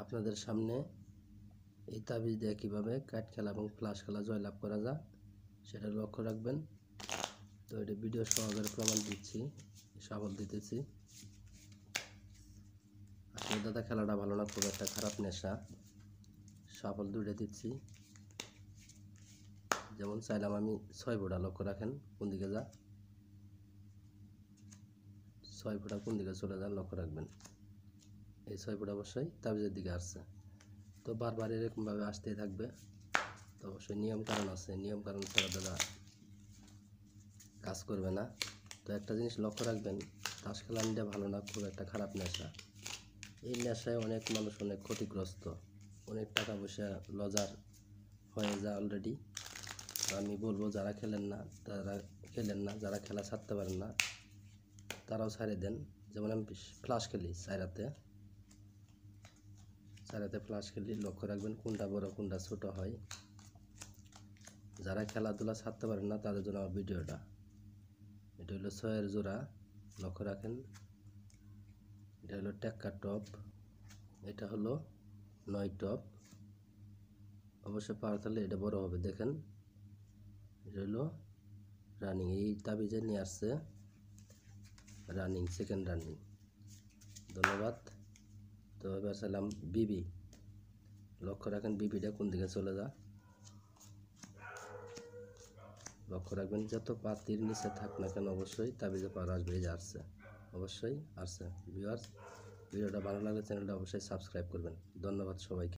আপনাদের সামনে এই তাবিজ দিয়ে কীভাবে কাঠ খেলা এবং ফ্লাশ খেলা জয়লাভ করা যায় সেটা লক্ষ্য রাখবেন। তো এটা ভিডিও সহকারে প্রমাণ দিচ্ছি, সাবল দিতেছি। আসলে দাদা খেলাটা ভালো না, খুব একটা খারাপ নেশা। সাবল দুইটা দিচ্ছি। যেমন চাইলাম আমি 6 ফোঁটা, লক্ষ্য রাখেন কোন দিকে যা, 6 ফোঁটা কোন দিকে চলে যান লক্ষ্য রাখবেন। এই 6 ফোঁটা অবশ্যই তাবিজের দিকে আসছে। তো বারবার এরকমভাবে আসতেই থাকবে। তো অবশ্যই নিয়ম কারণ আছে, নিয়ম কারণ ছাড়া দাদা কাজ করবে না। তো একটা জিনিস লক্ষ্য রাখবেন, তাস খেলা নিতে ভালো না, খুব একটা খারাপ নেশা। এই নেশায় অনেক মানুষ অনেক ক্ষতিগ্রস্ত, অনেক টাকা পয়সা লজার হয়ে যায় অলরেডি। আমি বলবো যারা খেলেন না তারা খেলেন না, যারা খেলা ছাড়তে পারেন না তারাও ছাড়ে দেন। যেমন আমি ফ্লাশ খেলি, চাইরাতে ফ্লাশ খেলি, লক্ষ্য রাখবেন কোনটা বড় কোনটা ছোট হয়। যারা খেলাধুলা ছাড়তে পারেন না তাদের জন্য আমার ভিডিওটা। এটা হলো 6 জোড়া, লক্ষ্য রাখেন। এটা হলো টেক্কা টপ, এটা হলো 9 টপ। অবশ্যই পাওয়ার তাহলে এটা বড় হবে, দেখেন। এটা হলো রানিং, এই তাবিজে নিয়ে আসছে রানিং, সেকেন্ড রানিং। ধন্যবাদ। তো এবার চাইলাম বিবি, লক্ষ্য রাখেন বিবিটা কোন দিকে চলে যা, লক্ষ্য রাখবেন। যত পাতির নিচে থাক না কেন অবশ্যই তাবিজে পাওয়ার আসবে। এই যে আসছে, অবশ্যই আসছে। ভিউয়ার্স, ভিডিওটা ভালো লাগলে চ্যানেলটা অবশ্যই সাবস্ক্রাইব করবেন। ধন্যবাদ সবাইকে।